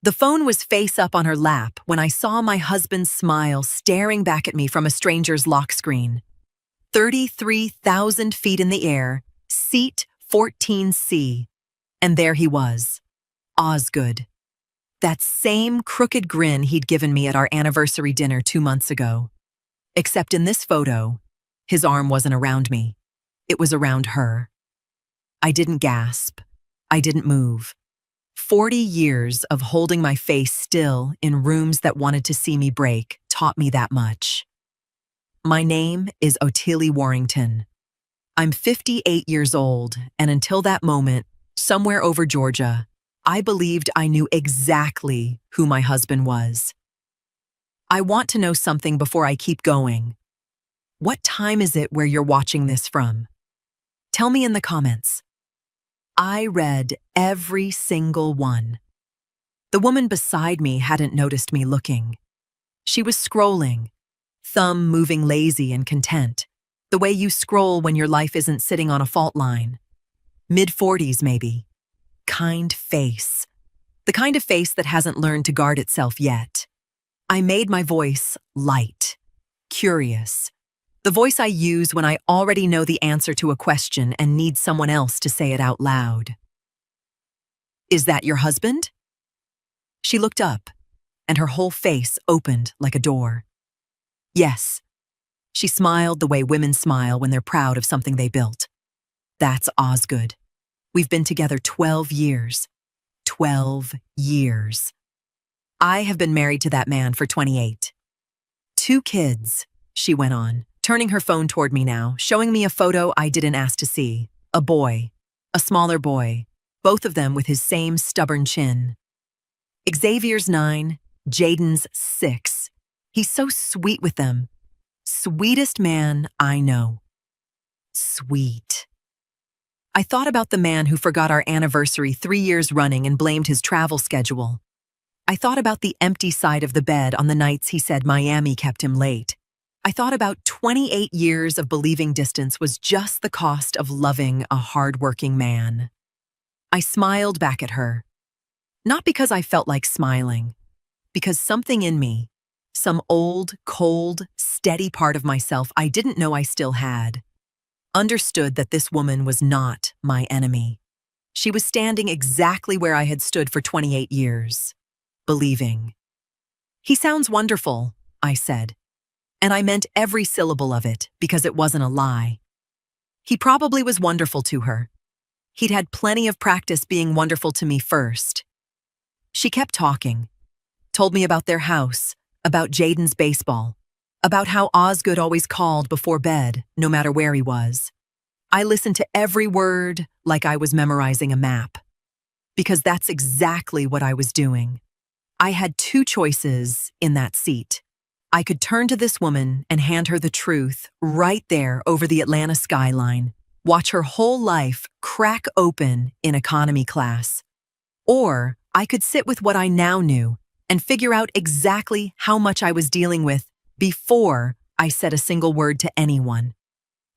The phone was face up on her lap when I saw my husband's smile staring back at me from a stranger's lock screen. 33,000 feet in the air, seat 14C. And there he was, Osgood. That same crooked grin he'd given me at our anniversary dinner 2 months ago. Except in this photo, his arm wasn't around me. It was around her. I didn't gasp. I didn't move. 40 years of holding my face still in rooms that wanted to see me break taught me that much. My name is Ottilie Warrington. I'm 58 years old, and until that moment, somewhere over Georgia, I believed I knew exactly who my husband was. I want to know something before I keep going. What time is it where you're watching this from? Tell me in the comments. I read every single one. The woman beside me hadn't noticed me looking. She was scrolling, thumb moving lazy and content, the way you scroll when your life isn't sitting on a fault line. Mid-40s maybe. Kind face. The kind of face that hasn't learned to guard itself yet. I made my voice light, curious. The voice I use when I already know the answer to a question and need someone else to say it out loud. Is that your husband? She looked up, and her whole face opened like a door. Yes. She smiled the way women smile when they're proud of something they built. That's Osgood. We've been together 12 years. 12 years. I have been married to that man for 28. 2 kids, she went on, turning her phone toward me now, showing me a photo I didn't ask to see. A boy, a smaller boy, both of them with his same stubborn chin. Xavier's 9, Jaden's 6. He's so sweet with them. Sweetest man I know. Sweet. I thought about the man who forgot our anniversary 3 years running and blamed his travel schedule. I thought about the empty side of the bed on the nights he said Miami kept him late. I thought about 28 years of believing distance was just the cost of loving a hard-working man. I smiled back at her. Not because I felt like smiling, because something in me, some old, cold, steady part of myself I didn't know I still had, understood that this woman was not my enemy. She was standing exactly where I had stood for 28 years, believing. He sounds wonderful, I said. And I meant every syllable of it because it wasn't a lie. He probably was wonderful to her. He'd had plenty of practice being wonderful to me first. She kept talking, told me about their house, about Jaden's baseball, about how Osgood always called before bed, no matter where he was. I listened to every word like I was memorizing a map, because that's exactly what I was doing. I had 2 choices in that seat. I could turn to this woman and hand her the truth right there over the Atlanta skyline, watch her whole life crack open in economy class. Or I could sit with what I now knew and figure out exactly how much I was dealing with before I said a single word to anyone.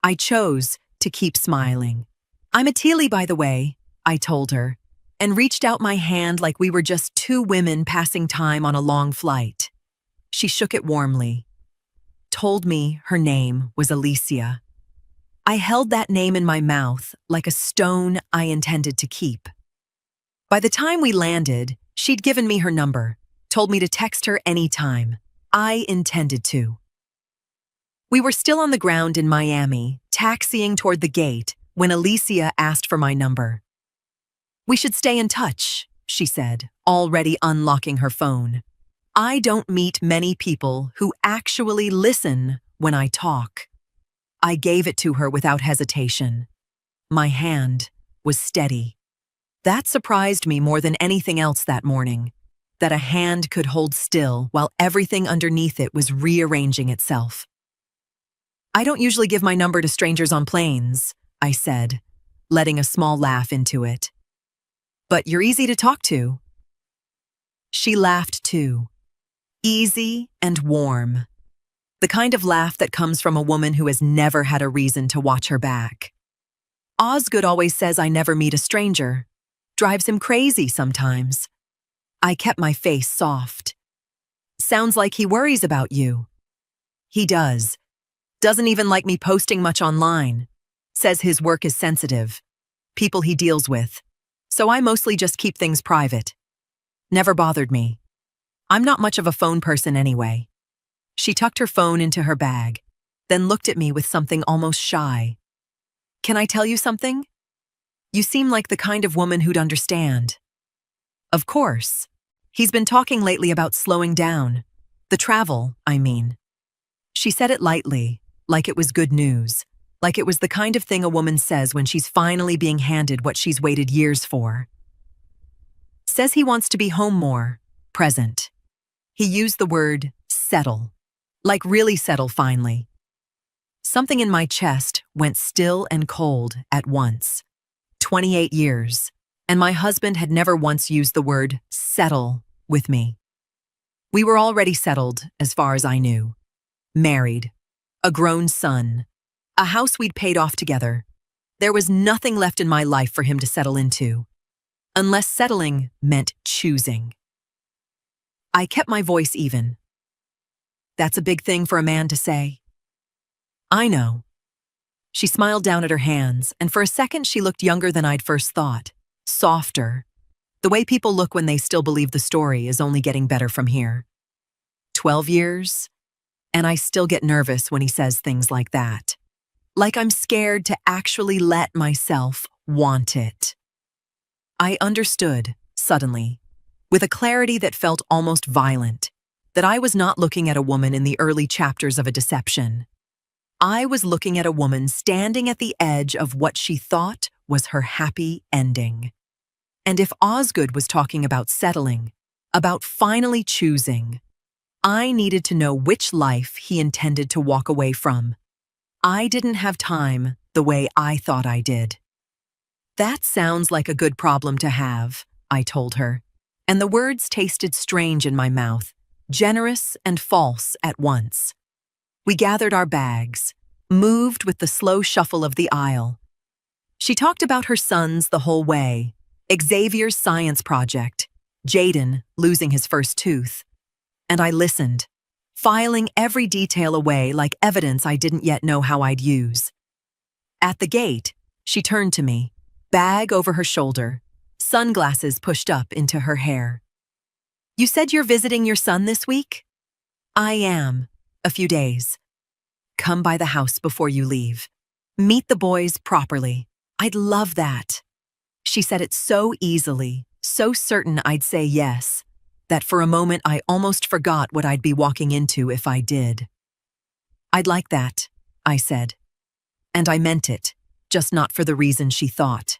I chose to keep smiling. I'm Ottilie, by the way, I told her, and reached out my hand like we were just 2 women passing time on a long flight. She shook it warmly, told me her name was Alicia. I held that name in my mouth like a stone I intended to keep. By the time we landed, she'd given me her number, told me to text her anytime. I intended to. We were still on the ground in Miami, taxiing toward the gate, when Alicia asked for my number. We should stay in touch, she said, already unlocking her phone. I don't meet many people who actually listen when I talk. I gave it to her without hesitation. My hand was steady. That surprised me more than anything else that morning, that a hand could hold still while everything underneath it was rearranging itself. I don't usually give my number to strangers on planes, I said, letting a small laugh into it. But you're easy to talk to. She laughed too. Easy and warm. The kind of laugh that comes from a woman who has never had a reason to watch her back. Osgood always says I never meet a stranger. Drives him crazy sometimes. I kept my face soft. Sounds like he worries about you. He does. Doesn't even like me posting much online. Says his work is sensitive. People he deals with. So I mostly just keep things private. Never bothered me. I'm not much of a phone person anyway. She tucked her phone into her bag, then looked at me with something almost shy. Can I tell you something? You seem like the kind of woman who'd understand. Of course. He's been talking lately about slowing down. The travel, I mean. She said it lightly, like it was good news, like it was the kind of thing a woman says when she's finally being handed what she's waited years for. Says he wants to be home more, present. He used the word settle, like really settle finally. Something in my chest went still and cold at once. 28 years, and my husband had never once used the word settle with me. We were already settled, as far as I knew. Married, a grown son, a house we'd paid off together. There was nothing left in my life for him to settle into, unless settling meant choosing. I kept my voice even. That's a big thing for a man to say. I know. She smiled down at her hands, and for a second she looked younger than I'd first thought. Softer. The way people look when they still believe the story is only getting better from here. 12 years, and I still get nervous when he says things like that. Like I'm scared to actually let myself want it. I understood, suddenly, with a clarity that felt almost violent, that I was not looking at a woman in the early chapters of a deception. I was looking at a woman standing at the edge of what she thought was her happy ending. And if Osgood was talking about settling, about finally choosing, I needed to know which life he intended to walk away from. I didn't have time the way I thought I did. That sounds like a good problem to have, I told her, and the words tasted strange in my mouth, generous and false at once. We gathered our bags, moved with the slow shuffle of the aisle. She talked about her sons the whole way, Xavier's science project, Jaden losing his first tooth. And I listened, filing every detail away like evidence I didn't yet know how I'd use. At the gate, she turned to me, bag over her shoulder, sunglasses pushed up into her hair. You said you're visiting your son this week? I am. A few days. Come by the house before you leave. Meet the boys properly. I'd love that. She said it so easily, so certain I'd say yes, that for a moment I almost forgot what I'd be walking into if I did. I'd like that, I said. And I meant it, just not for the reason she thought.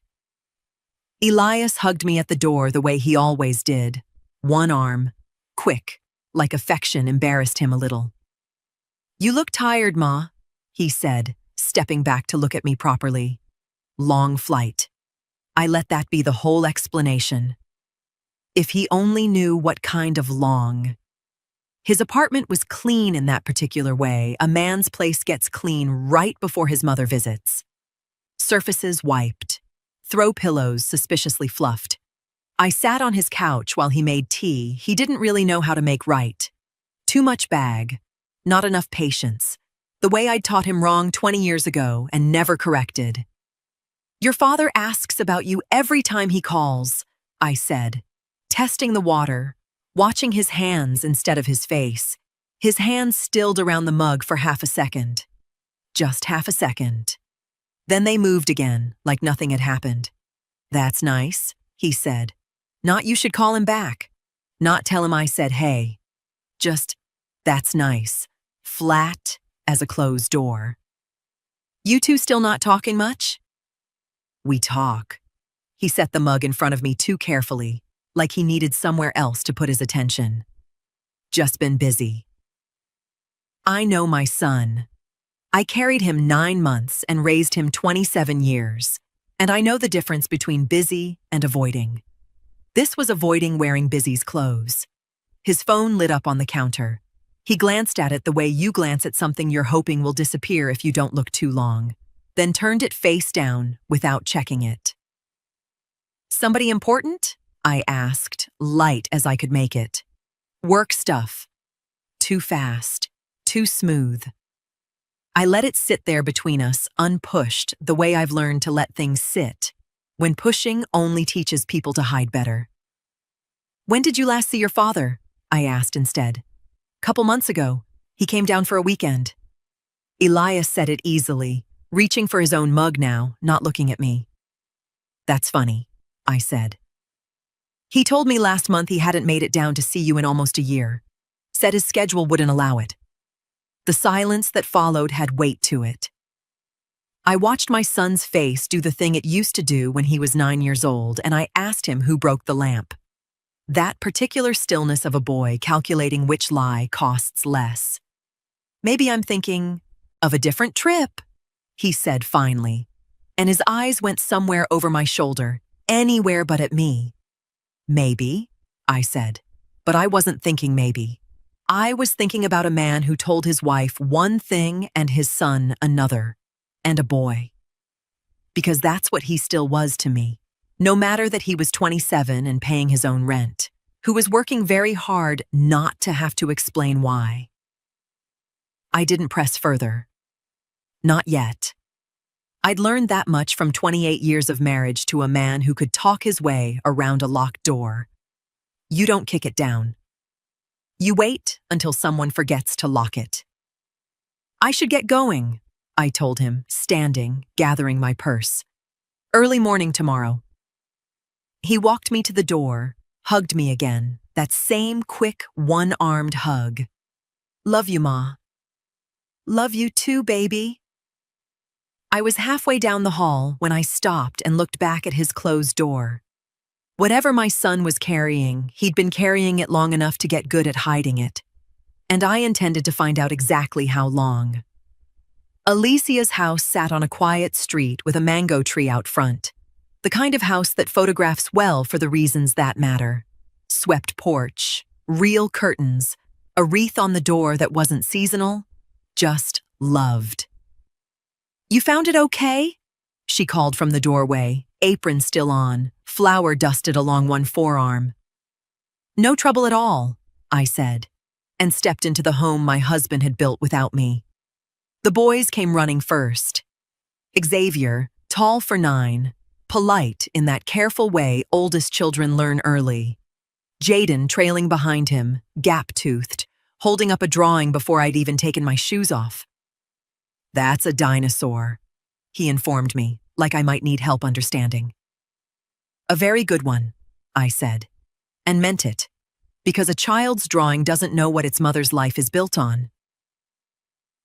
Elias hugged me at the door the way he always did, one arm, quick, like affection embarrassed him a little. You look tired, Ma, he said, stepping back to look at me properly. Long flight. I let that be the whole explanation. If he only knew what kind of long. His apartment was clean in that particular way. A man's place gets clean right before his mother visits. Surfaces wiped. Throw pillows suspiciously fluffed. I sat on his couch while he made tea he didn't really know how to make right. Too much bag. Not enough patience. The way I'd taught him wrong 20 years ago and never corrected. Your father asks about you every time he calls, I said, testing the water, watching his hands instead of his face. His hands stilled around the mug for half a second. Just half a second. Then they moved again, like nothing had happened. That's nice, he said. Not you should call him back. Not tell him I said hey. Just, that's nice. Flat as a closed door. You two still not talking much? We talk. He set the mug in front of me too carefully, like he needed somewhere else to put his attention. Just been busy. I know my son. I carried him 9 months and raised him 27 years, and I know the difference between busy and avoiding. This was avoiding wearing Busy's clothes. His phone lit up on the counter. He glanced at it the way you glance at something you're hoping will disappear if you don't look too long, then turned it face down without checking it. Somebody important? I asked, light as I could make it. Work stuff. Too fast. Too smooth. I let it sit there between us, unpushed, the way I've learned to let things sit, when pushing only teaches people to hide better. "When did you last see your father?" I asked instead. "Couple months ago. He came down for a weekend." Elias said it easily, reaching for his own mug now, not looking at me. "That's funny," I said. "He told me last month he hadn't made it down to see you in almost a year. Said his schedule wouldn't allow it." The silence that followed had weight to it. I watched my son's face do the thing it used to do when he was 9 years old, and I asked him who broke the lamp. That particular stillness of a boy calculating which lie costs less. "Maybe I'm thinking of a different trip," he said finally, and his eyes went somewhere over my shoulder, anywhere but at me. "Maybe," I said, but I wasn't thinking maybe. I was thinking about a man who told his wife one thing and his son another, and a boy. Because that's what he still was to me, no matter that he was 27 and paying his own rent, who was working very hard not to have to explain why. I didn't press further. Not yet. I'd learned that much from 28 years of marriage to a man who could talk his way around a locked door. You don't kick it down. You wait until someone forgets to lock it. "I should get going," I told him, standing, gathering my purse. "Early morning tomorrow." He walked me to the door, hugged me again, that same quick, one-armed hug. "Love you, Ma." "Love you too, baby." I was halfway down the hall when I stopped and looked back at his closed door. Whatever my son was carrying, he'd been carrying it long enough to get good at hiding it. And I intended to find out exactly how long. Alicia's house sat on a quiet street with a mango tree out front. The kind of house that photographs well for the reasons that matter. Swept porch, real curtains, a wreath on the door that wasn't seasonal, just loved. "You found it okay?" she called from the doorway, apron still on, flour dusted along one forearm. "No trouble at all," I said, and stepped into the home my husband had built without me. The boys came running first. Xavier, tall for 9, polite in that careful way oldest children learn early. Jaden trailing behind him, gap-toothed, holding up a drawing before I'd even taken my shoes off. "That's a dinosaur," he informed me, like I might need help understanding. "A very good one," I said, and meant it, because a child's drawing doesn't know what its mother's life is built on.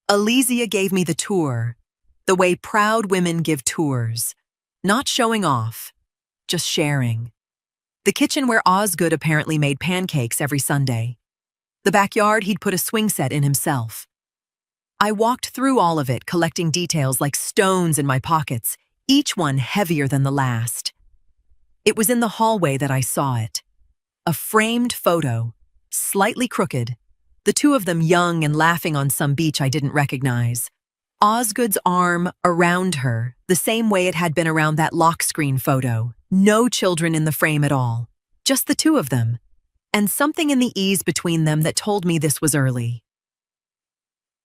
Alicia gave me the tour, the way proud women give tours, not showing off, just sharing. The kitchen where Osgood apparently made pancakes every Sunday. The backyard he'd put a swing set in himself. I walked through all of it, collecting details like stones in my pockets, each one heavier than the last. It was in the hallway that I saw it. A framed photo, slightly crooked, the two of them young and laughing on some beach I didn't recognize. Osgood's arm around her, the same way it had been around that lock screen photo. No children in the frame at all, just the two of them, and something in the ease between them that told me this was early.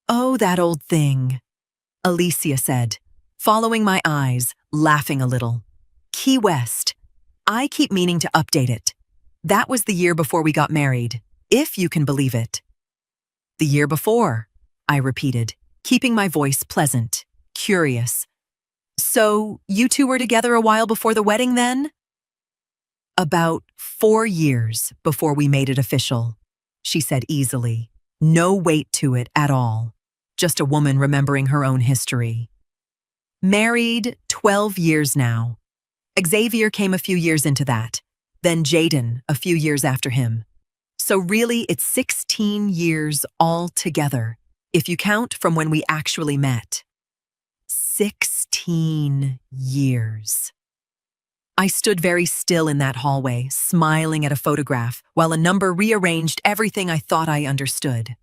"Oh, that old thing," Alicia said, following my eyes, laughing a little. "Key West. I keep meaning to update it. That was the year before we got married, if you can believe it." "The year before," I repeated, keeping my voice pleasant, curious. "So, you two were together a while before the wedding then?" "About 4 years before we made it official," she said easily. No weight to it at all. Just a woman remembering her own history. "Married 12 years now. Xavier came a few years into that, then Jaden a few years after him. So really it's 16 years all together, if you count from when we actually met. 16 years. I stood very still in that hallway, smiling at a photograph, while a number rearranged everything I thought I understood.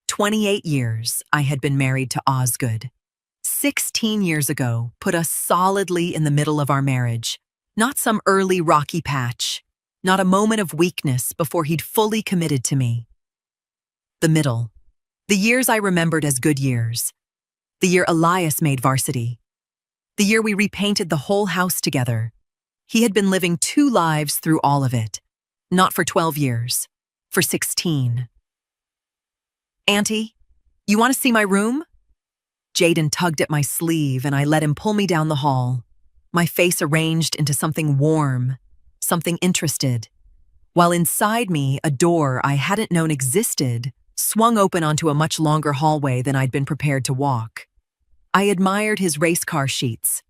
28 years I had been married to Osgood. 16 years ago put us solidly in the middle of our marriage, not some early rocky patch. not a moment of weakness before he'd fully committed to me. The middle. The years I remembered as good years. The year Elias made varsity. The year we repainted the whole house together. He had been living 2 lives through all of it. Not for 12 years. For 16. "Auntie, you want to see my room?" Jaden tugged at my sleeve and I let him pull me down the hall, my face arranged into something warm, something interested, while inside me a door I hadn't known existed swung open onto a much longer hallway than I'd been prepared to walk. I admired his race car sheets.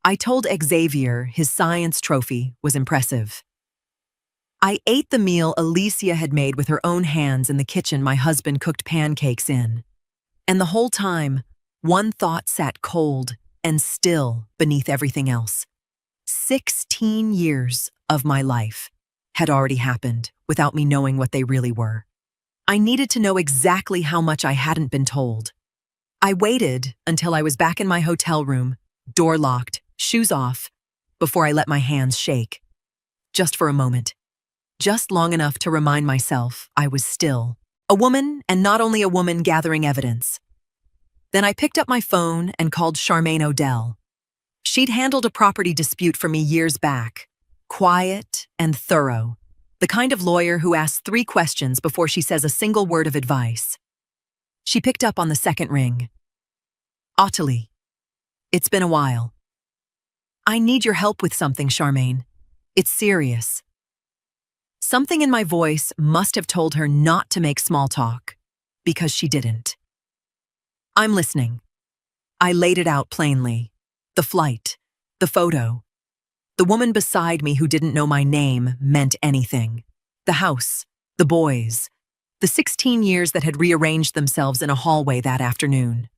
I told Xavier his science trophy was impressive. I ate the meal Alicia had made with her own hands in the kitchen my husband cooked pancakes in. And the whole time, one thought sat cold and still beneath everything else. 16 years of my life had already happened without me knowing what they really were. I needed to know exactly how much I hadn't been told. I waited until I was back in my hotel room, door locked, shoes off, before I let my hands shake. Just for a moment. Just long enough to remind myself I was still a woman, and not only a woman gathering evidence. Then I picked up my phone and called Charmaine Odell. She'd handled a property dispute for me years back. Quiet and thorough. The kind of lawyer who asks 3 questions before she says a single word of advice. She picked up on the second ring. "Ottilie, it's been a while. I need your help with something, Charmaine. It's serious." Something in my voice must have told her not to make small talk, because she didn't. "I'm listening." I laid it out plainly. The flight, the photo. The woman beside me who didn't know my name meant anything. The house, the boys, the 16 years that had rearranged themselves in a hallway that afternoon.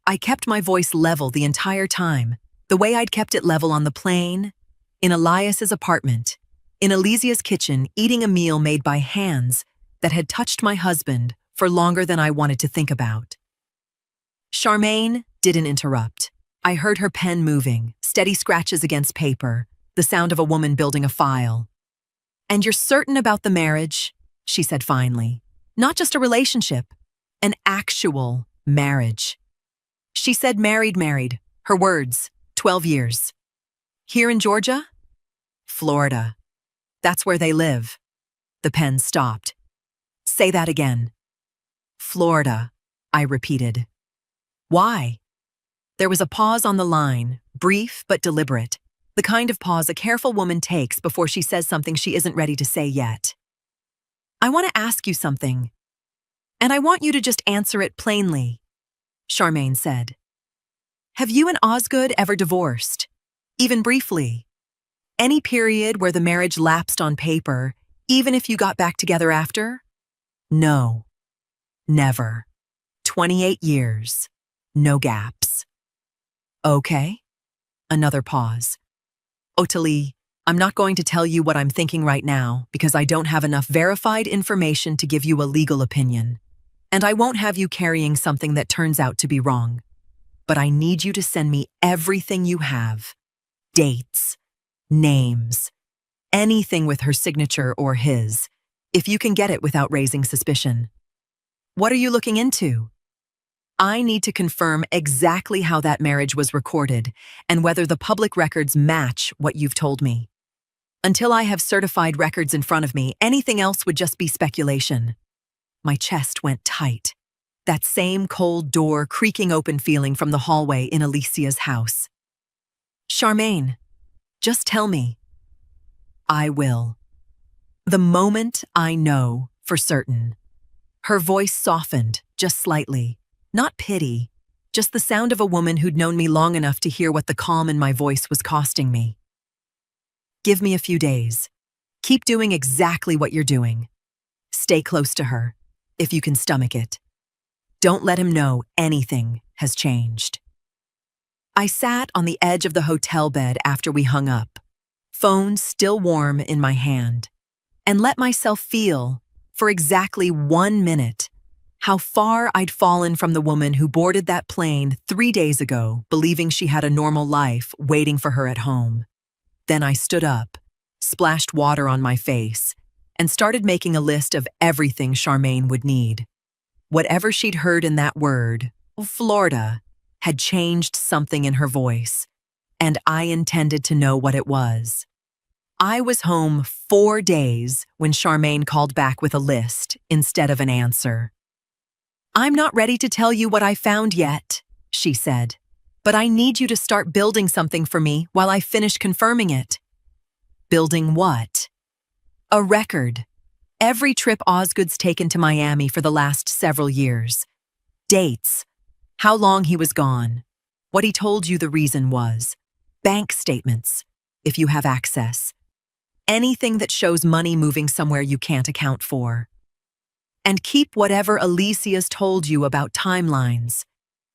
I kept my voice level the entire time, the way I'd kept it level on the plane, in Elias's apartment, in Alicia's kitchen, eating a meal made by hands that had touched my husband for longer than I wanted to think about. Charmaine didn't interrupt. I heard her pen moving, steady scratches against paper, the sound of a woman building a file. "And you're certain about the marriage?" she said finally. "Not just a relationship, an actual marriage." She said married, her words, 12 years. "Here in Georgia?" "Florida. That's where they live." The pen stopped. "Say that again." "Florida," I repeated. "Why?" There was a pause on the line, brief but deliberate, the kind of pause a careful woman takes before she says something she isn't ready to say yet. "I want to ask you something, and I want you to just answer it plainly," Charmaine said. "Have you and Osgood ever divorced? Even briefly? Any period where the marriage lapsed on paper, even if you got back together after?" "No. Never. 28 years. No gaps." "Okay." Another pause. "Ottilie, I'm not going to tell you what I'm thinking right now because I don't have enough verified information to give you a legal opinion. And I won't have you carrying something that turns out to be wrong. But I need you to send me everything you have. Dates, names, anything with her signature or his, if you can get it without raising suspicion." "What are you looking into?" "I need to confirm exactly how that marriage was recorded and whether the public records match what you've told me. Until I have certified records in front of me, anything else would just be speculation." My chest went tight. That same cold door creaking open feeling from the hallway in Alicia's house. "Charmaine, just tell me." "I will. The moment I know for certain." Her voice softened, just slightly. Not pity, just the sound of a woman who'd known me long enough to hear what the calm in my voice was costing me. "Give me a few days. Keep doing exactly what you're doing. Stay close to her, if you can stomach it. Don't let him know anything has changed." I sat on the edge of the hotel bed after we hung up, phone still warm in my hand, and let myself feel, for exactly 1 minute, how far I'd fallen from the woman who boarded that plane 3 days ago, believing she had a normal life waiting for her at home. Then I stood up, splashed water on my face, and started making a list of everything Charmaine would need. Whatever she'd heard in that word, Florida, had changed something in her voice, and I intended to know what it was. I was home 4 days when Charmaine called back with a list instead of an answer. "I'm not ready to tell you what I found yet," she said, "but I need you to start building something for me while I finish confirming it." Building what? A record. Every trip Osgood's taken to Miami for the last several years. Dates. How long he was gone. What he told you the reason was. Bank statements, if you have access. Anything that shows money moving somewhere you can't account for. And keep whatever Alicia's told you about timelines.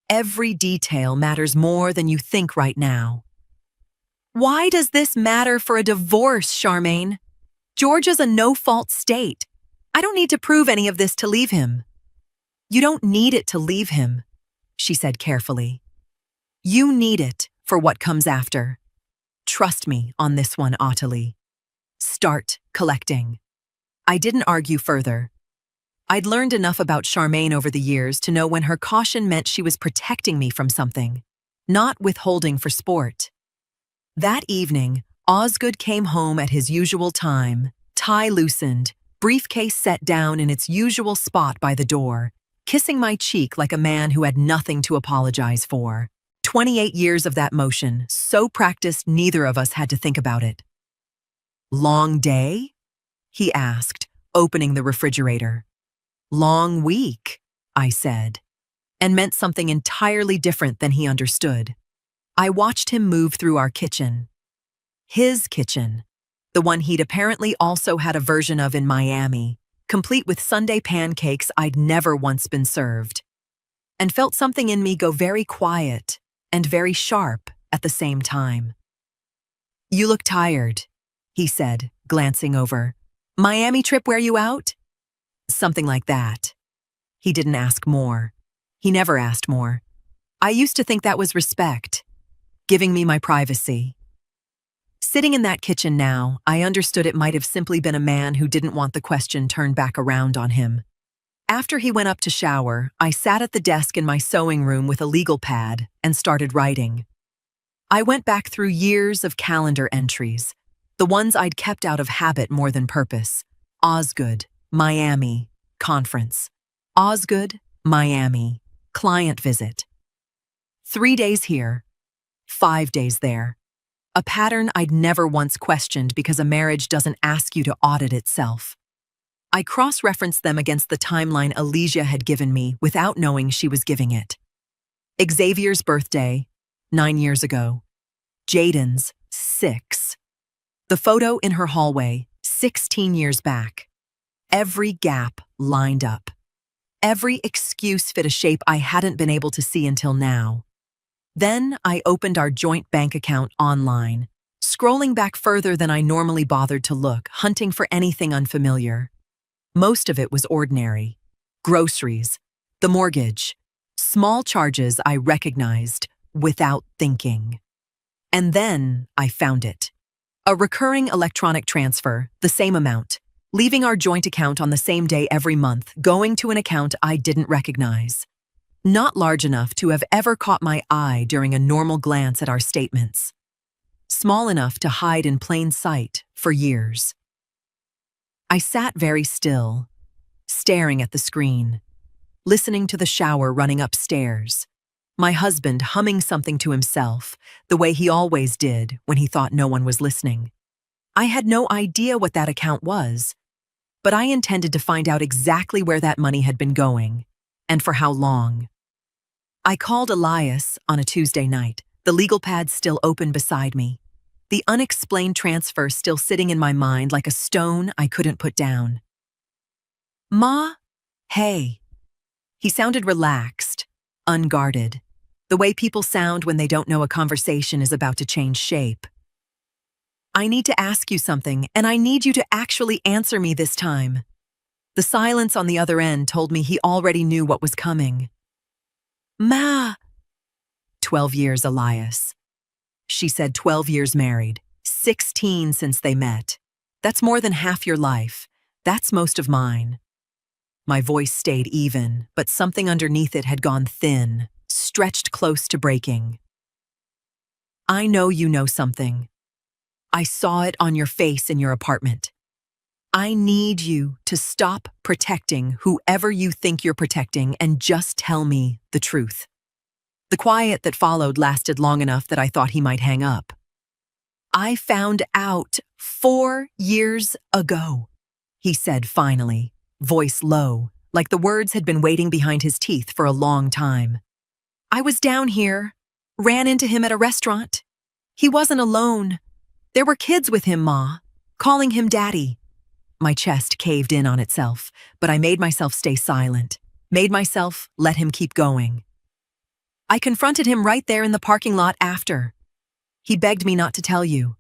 Every detail matters more than you think right now. Why does this matter for a divorce, Charmaine? Georgia's a no-fault state. I don't need to prove any of this to leave him. You don't need it to leave him, she said carefully. You need it for what comes after. Trust me on this one, Ottilie. Start collecting. I didn't argue further. I'd learned enough about Charmaine over the years to know when her caution meant she was protecting me from something, not withholding for sport. That evening, Osgood came home at his usual time, tie loosened, briefcase set down in its usual spot by the door, kissing my cheek like a man who had nothing to apologize for. 28 years of that motion, so practiced neither of us had to think about it. "Long day?" he asked, opening the refrigerator. "Long week," I said, and meant something entirely different than he understood. I watched him move through our kitchen. His kitchen, the one he'd apparently also had a version of in Miami, complete with Sunday pancakes I'd never once been served, and felt something in me go very quiet and very sharp at the same time. "You look tired," he said, glancing over. "Miami trip wear you out?" Something like that. He didn't ask more. He never asked more. I used to think that was respect, giving me my privacy. Sitting in that kitchen now, I understood it might have simply been a man who didn't want the question turned back around on him. After he went up to shower, I sat at the desk in my sewing room with a legal pad and started writing. I went back through years of calendar entries, the ones I'd kept out of habit more than purpose. Osgood, Miami, conference. Osgood, Miami, client visit. 3 days here, 5 days there. A pattern I'd never once questioned because a marriage doesn't ask you to audit itself. I cross-referenced them against the timeline Alicia had given me without knowing she was giving it. Xavier's birthday, 9 years ago. Jaden's, 6. The photo in her hallway, 16 years back. Every gap lined up. Every excuse fit a shape I hadn't been able to see until now. Then I opened our joint bank account online, scrolling back further than I normally bothered to look, hunting for anything unfamiliar. Most of it was ordinary. Groceries, the mortgage, small charges I recognized without thinking. And then I found it. A recurring electronic transfer, the same amount, leaving our joint account on the same day every month, going to an account I didn't recognize. Not large enough to have ever caught my eye during a normal glance at our statements. Small enough to hide in plain sight for years. I sat very still, staring at the screen, listening to the shower running upstairs, my husband humming something to himself, the way he always did when he thought no one was listening. I had no idea what that account was, but I intended to find out exactly where that money had been going, and for how long. I called Elias on a Tuesday night, the legal pad still open beside me, the unexplained transfer still sitting in my mind like a stone I couldn't put down. "Ma? Hey." He sounded relaxed, unguarded, the way people sound when they don't know a conversation is about to change shape. "I need to ask you something, and I need you to actually answer me this time." The silence on the other end told me he already knew what was coming. "Ma." 12 years, Elias. She said 12 years married, 16 since they met. That's more than half your life. That's most of mine. My voice stayed even, but something underneath it had gone thin, stretched close to breaking. I know you know something. I saw it on your face in your apartment. I need you to stop protecting whoever you think you're protecting and just tell me the truth. The quiet that followed lasted long enough that I thought he might hang up. I found out 4 years ago, he said finally, voice low, like the words had been waiting behind his teeth for a long time. I was down here, ran into him at a restaurant. He wasn't alone. There were kids with him, Ma, calling him Daddy. My chest caved in on itself, but I made myself stay silent, made myself let him keep going. I confronted him right there in the parking lot after. He begged me not to tell you,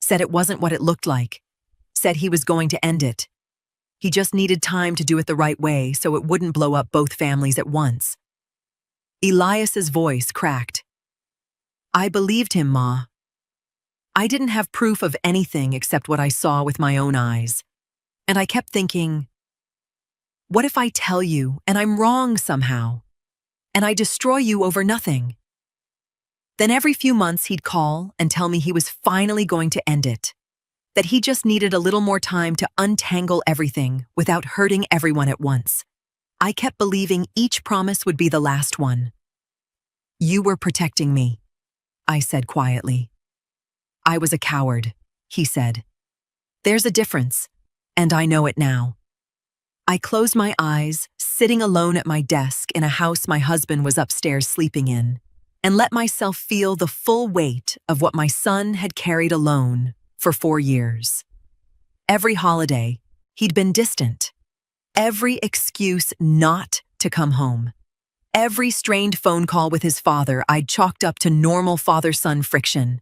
said it wasn't what it looked like, said he was going to end it. He just needed time to do it the right way so it wouldn't blow up both families at once. Elias's voice cracked. I believed him, Ma. I didn't have proof of anything except what I saw with my own eyes. And I kept thinking, what if I tell you and I'm wrong somehow? And I destroy you over nothing? Then every few months he'd call and tell me he was finally going to end it, that he just needed a little more time to untangle everything without hurting everyone at once. I kept believing each promise would be the last one. You were protecting me, I said quietly. I was a coward, he said. There's a difference, and I know it now. I closed my eyes, sitting alone at my desk in a house my husband was upstairs sleeping in, and let myself feel the full weight of what my son had carried alone for 4 years. Every holiday, he'd been distant. Every excuse not to come home. Every strained phone call with his father I'd chalked up to normal father-son friction.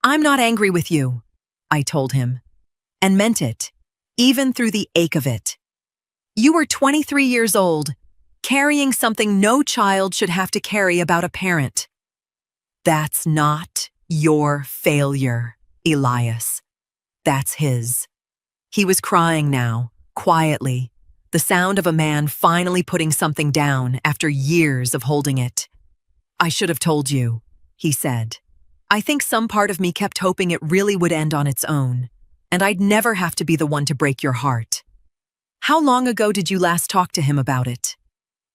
I'm not angry with you, I told him, and meant it, even through the ache of it. You were 23 years old, carrying something no child should have to carry about a parent. That's not your failure, Elias. That's his. He was crying now, quietly, the sound of a man finally putting something down after years of holding it. I should have told you, he said. I think some part of me kept hoping it really would end on its own, and I'd never have to be the one to break your heart. How long ago did you last talk to him about it?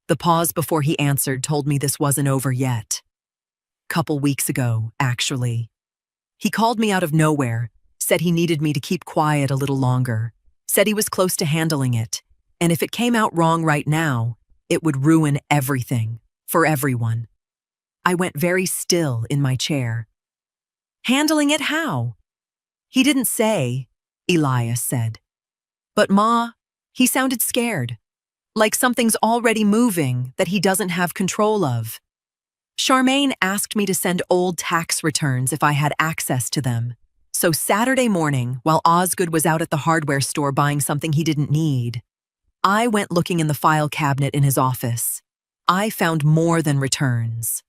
The pause before he answered told me this wasn't over yet. Couple weeks ago, actually. He called me out of nowhere, said he needed me to keep quiet a little longer, said he was close to handling it, and if it came out wrong right now, it would ruin everything, for everyone. I went very still in my chair. Handling it how? He didn't say, Elias said. But Ma, he sounded scared, like something's already moving that he doesn't have control of. Charmaine asked me to send old tax returns if I had access to them. So Saturday morning, while Osgood was out at the hardware store buying something he didn't need, I went looking in the file cabinet in his office. I found more than returns.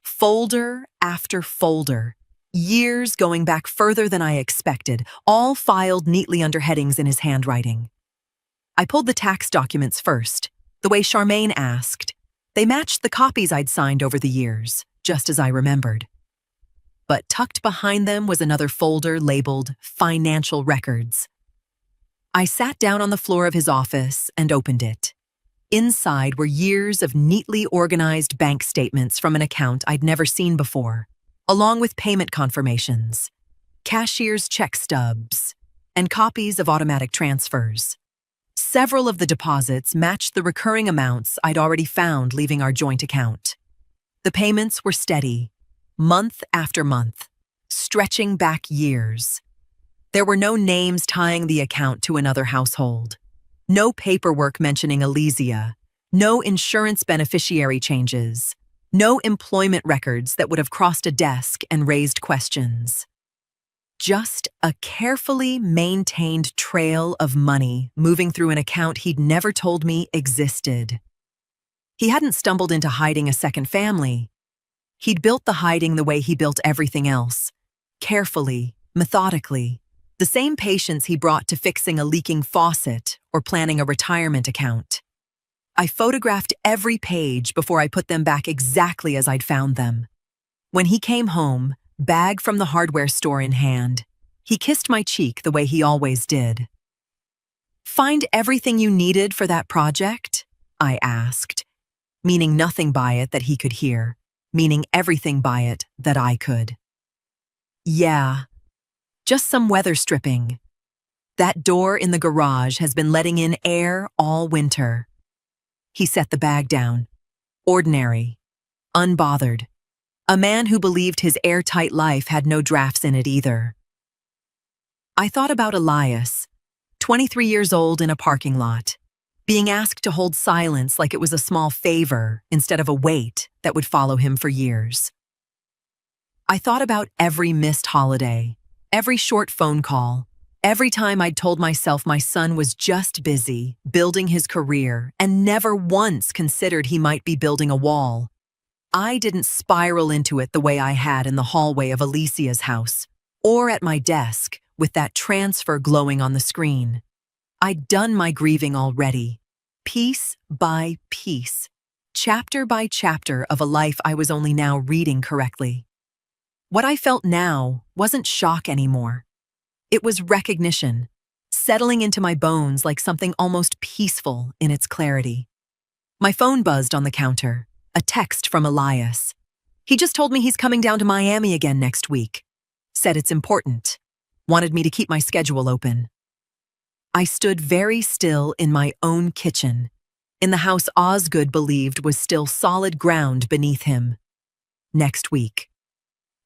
Folder after folder, years going back further than I expected, all filed neatly under headings in his handwriting. I pulled the tax documents first, the way Charmaine asked. They matched the copies I'd signed over the years, just as I remembered. But tucked behind them was another folder labeled Financial Records. I sat down on the floor of his office and opened it. Inside were years of neatly organized bank statements from an account I'd never seen before, along with payment confirmations, cashier's check stubs, and copies of automatic transfers. Several of the deposits matched the recurring amounts I'd already found leaving our joint account. The payments were steady, month after month, stretching back years. There were no names tying the account to another household, no paperwork mentioning Elysia, no insurance beneficiary changes, no employment records that would have crossed a desk and raised questions. Just a carefully maintained trail of money moving through an account he'd never told me existed. He hadn't stumbled into hiding a second family. He'd built the hiding the way he built everything else, carefully, methodically, The same patience he brought to fixing a leaking faucet or planning a retirement account. I photographed every page before I put them back exactly as I'd found them. When he came home, bag from the hardware store in hand, he kissed my cheek the way he always did. "Find everything you needed for that project?" I asked, meaning nothing by it that he could hear, meaning everything by it that I could. "Yeah, just some weather stripping. That door in the garage has been letting in air all winter." He set the bag down. Ordinary. Unbothered. A man who believed his airtight life had no drafts in it either. I thought about Elias, 23 years old in a parking lot, being asked to hold silence like it was a small favor instead of a weight that would follow him for years. I thought about every missed holiday, every short phone call, every time I'd told myself my son was just busy building his career and never once considered he might be building a wall. I didn't spiral into it the way I had in the hallway of Alicia's house, or at my desk with that transfer glowing on the screen. I'd done my grieving already, piece by piece, chapter by chapter of a life I was only now reading correctly. What I felt now wasn't shock anymore. It was recognition, settling into my bones like something almost peaceful in its clarity. My phone buzzed on the counter. A text from Elias. He just told me he's coming down to Miami again next week. Said it's important. Wanted me to keep my schedule open. I stood very still in my own kitchen, in the house Osgood believed was still solid ground beneath him. Next week.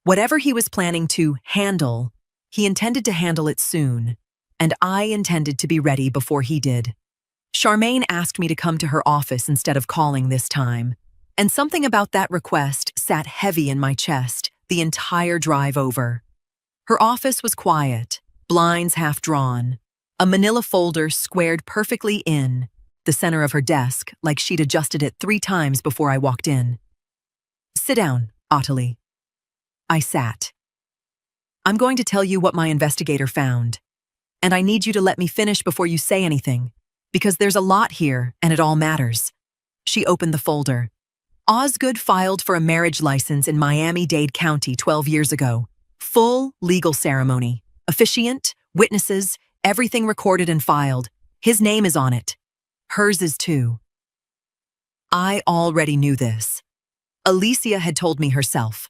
Whatever he was planning to handle, he intended to handle it soon, and I intended to be ready before he did. Charmaine asked me to come to her office instead of calling this time. And something about that request sat heavy in my chest the entire drive over. Her office was quiet, blinds half drawn, a manila folder squared perfectly in the center of her desk like she'd adjusted it 3 times before I walked in. "Sit down, Ottilie." I sat. "I'm going to tell you what my investigator found, and I need you to let me finish before you say anything, because there's a lot here and it all matters." She opened the folder. Osgood filed for a marriage license in Miami-Dade County 12 years ago. Full legal ceremony. Officiant, witnesses, everything recorded and filed. His name is on it. Hers is too. I already knew this. Alicia had told me herself.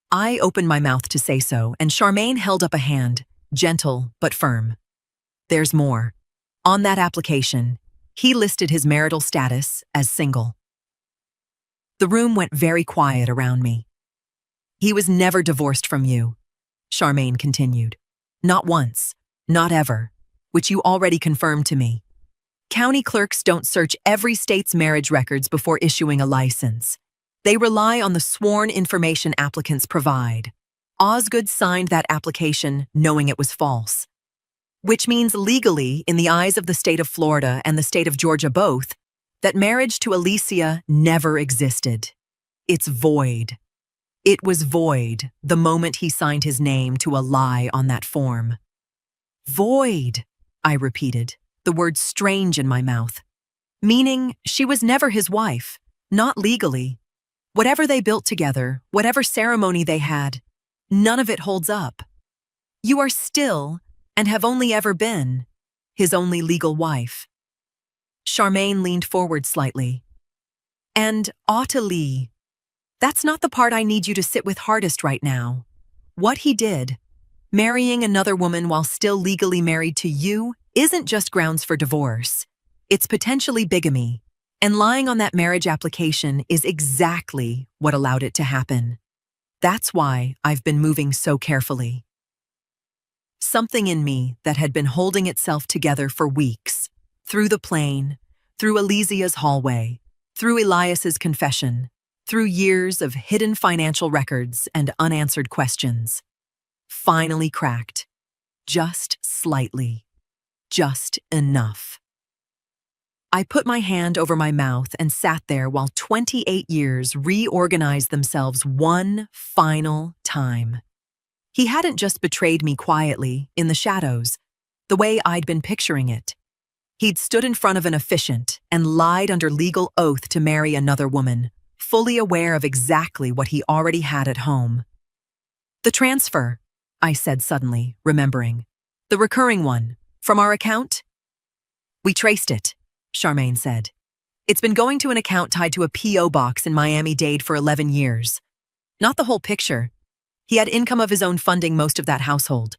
I opened my mouth to say so, and Charmaine held up a hand, gentle but firm. There's more. On that application, he listed his marital status as single. The room went very quiet around me. "He was never divorced from you," Charmaine continued. "Not once, not ever, which you already confirmed to me. County clerks don't search every state's marriage records before issuing a license. They rely on the sworn information applicants provide. Osgood signed that application knowing it was false. Which means legally, in the eyes of the state of Florida and the state of Georgia both, that marriage to Alicia never existed. It's void. It was void the moment he signed his name to a lie on that form. Void, I repeated, the word strange in my mouth. Meaning she was never his wife, not legally. Whatever they built together, whatever ceremony they had, none of it holds up. You are still, and have only ever been, his only legal wife. Charmaine leaned forward slightly. And Ottilie, that's not the part I need you to sit with hardest right now. What he did, marrying another woman while still legally married to you, isn't just grounds for divorce. It's potentially bigamy. And lying on that marriage application is exactly what allowed it to happen. That's why I've been moving so carefully. Something in me that had been holding itself together for weeks, through the plane, through Alicia's hallway, through Elias's confession, through years of hidden financial records and unanswered questions, finally cracked. Just slightly. Just enough. I put my hand over my mouth and sat there while 28 years reorganized themselves one final time. He hadn't just betrayed me quietly, in the shadows, the way I'd been picturing it. He'd stood in front of an officiant and lied under legal oath to marry another woman, fully aware of exactly what he already had at home. "The transfer," I said suddenly, remembering. "The recurring one, from our account?" "We traced it," Charmaine said. "It's been going to an account tied to a P.O. box in Miami-Dade for 11 years. Not the whole picture. He had income of his own funding most of that household.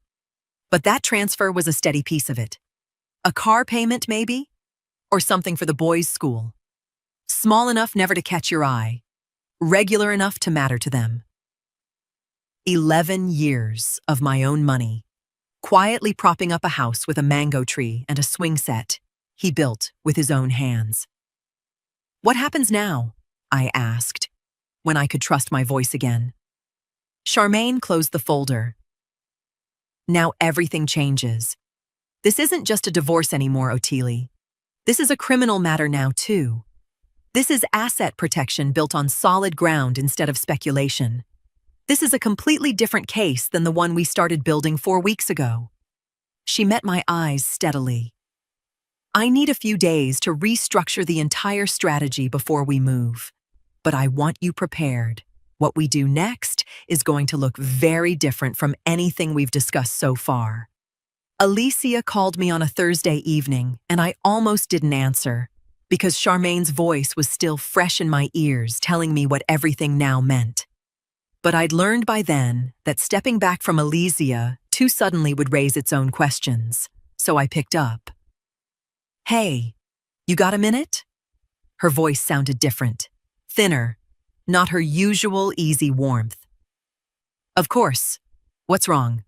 But that transfer was a steady piece of it. A car payment, maybe? Or something for the boys' school. Small enough never to catch your eye. Regular enough to matter to them. 11 years of my own money, quietly propping up a house with a mango tree and a swing set he built with his own hands. "What happens now?" I asked, when I could trust my voice again. Charmaine closed the folder. "Now everything changes. This isn't just a divorce anymore, Otili. This is a criminal matter now, too. This is asset protection built on solid ground instead of speculation. This is a completely different case than the one we started building 4 weeks ago." She met my eyes steadily. "I need a few days to restructure the entire strategy before we move. But I want you prepared. What we do next is going to look very different from anything we've discussed so far." Alicia called me on a Thursday evening, and I almost didn't answer, because Charmaine's voice was still fresh in my ears, telling me what everything now meant. But I'd learned by then that stepping back from Alicia too suddenly would raise its own questions, so I picked up. "Hey, you got a minute?" Her voice sounded different, thinner, not her usual easy warmth. "Of course. What's wrong?"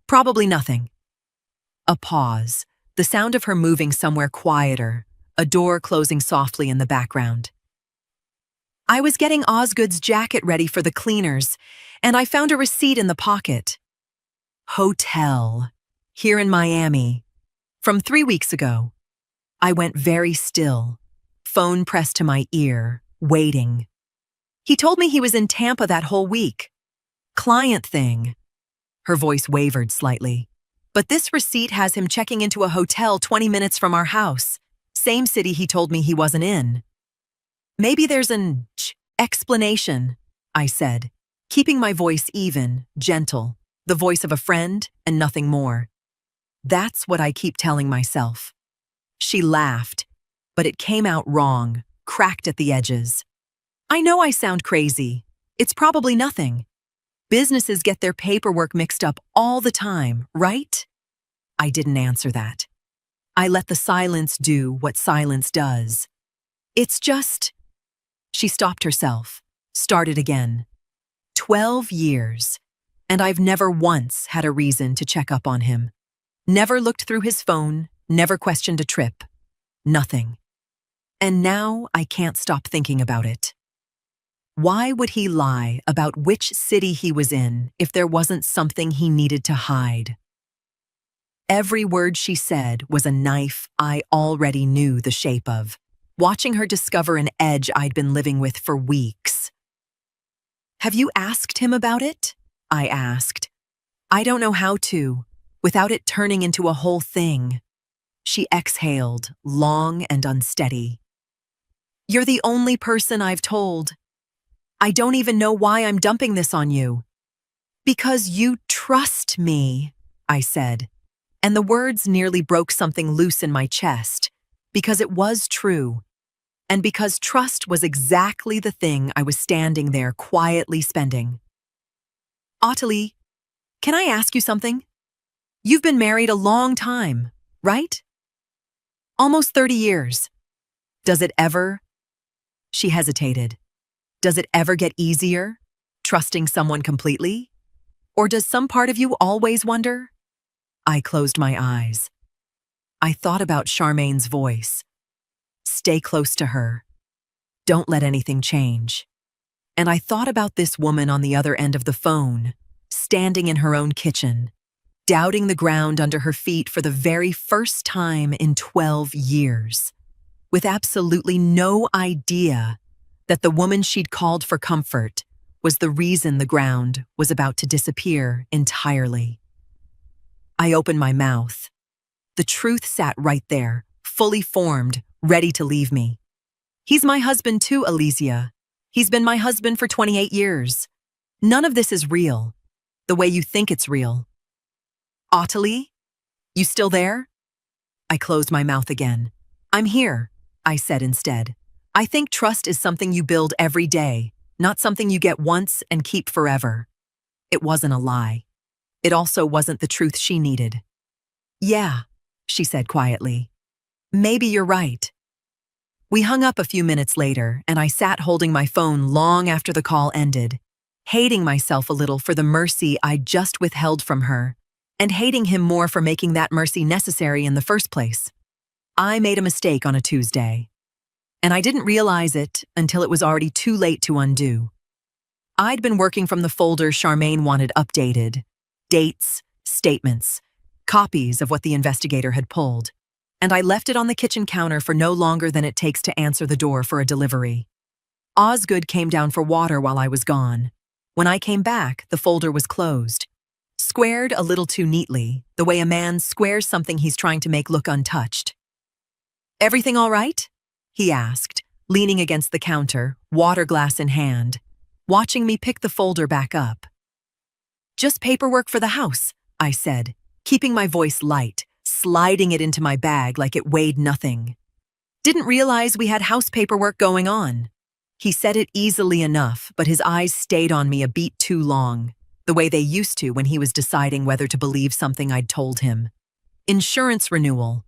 "Probably nothing." A pause, the sound of her moving somewhere quieter, a door closing softly in the background. "I was getting Osgood's jacket ready for the cleaners, and I found a receipt in the pocket. Hotel, here in Miami, from 3 weeks ago." I went very still, phone pressed to my ear, waiting. "He told me he was in Tampa that whole week. Client thing." Her voice wavered slightly. "But this receipt has him checking into a hotel 20 minutes from our house, same city he told me he wasn't in." "Maybe there's an explanation," I said, keeping my voice even, gentle, the voice of a friend and nothing more. "That's what I keep telling myself." She laughed, but it came out wrong, cracked at the edges. "I know I sound crazy. It's probably nothing. Businesses get their paperwork mixed up all the time, right?" I didn't answer that. I let the silence do what silence does. "It's just—" She stopped herself, started again. 12 years, and I've never once had a reason to check up on him. Never looked through his phone, never questioned a trip. Nothing. And now I can't stop thinking about it. Why would he lie about which city he was in if there wasn't something he needed to hide? Every word she said was a knife I already knew the shape of, watching her discover an edge I'd been living with for weeks. "Have you asked him about it?" I asked. "I don't know how to, without it turning into a whole thing." She exhaled, long and unsteady. "You're the only person I've told. I don't even know why I'm dumping this on you." "Because you trust me," I said, and the words nearly broke something loose in my chest, because it was true, and because trust was exactly the thing I was standing there quietly spending. "Ottilie, can I ask you something? You've been married a long time, right? Almost 30 years. Does it ever—" She hesitated. "Does it ever get easier, trusting someone completely? Or does some part of you always wonder?" I closed my eyes. I thought about Charmaine's voice. Stay close to her. Don't let anything change. And I thought about this woman on the other end of the phone, standing in her own kitchen, doubting the ground under her feet for the very first time in 12 years, with absolutely no idea that the woman she'd called for comfort was the reason the ground was about to disappear entirely. I opened my mouth. The truth sat right there, fully formed, ready to leave me. He's my husband too, Elysia. He's been my husband for 28 years. None of this is real, the way you think it's real. Ottilie? You still there? I closed my mouth again. I'm here, I said instead. I think trust is something you build every day, not something you get once and keep forever. It wasn't a lie. It also wasn't the truth she needed. Yeah, she said quietly. Maybe you're right. We hung up a few minutes later, and I sat holding my phone long after the call ended, hating myself a little for the mercy I'd just withheld from her, and hating him more for making that mercy necessary in the first place. I made a mistake on a Tuesday, and I didn't realize it until it was already too late to undo. I'd been working from the folder Charmaine wanted updated, dates, statements, copies of what the investigator had pulled, and I left it on the kitchen counter for no longer than it takes to answer the door for a delivery. Osgood came down for water while I was gone. When I came back, the folder was closed, squared a little too neatly, the way a man squares something he's trying to make look untouched. Everything all right? He asked, leaning against the counter, water glass in hand, watching me pick the folder back up. Just paperwork for the house, I said, keeping my voice light, sliding it into my bag like it weighed nothing. Didn't realize we had house paperwork going on. He said it easily enough, but his eyes stayed on me a beat too long, the way they used to when he was deciding whether to believe something I'd told him. Insurance renewal.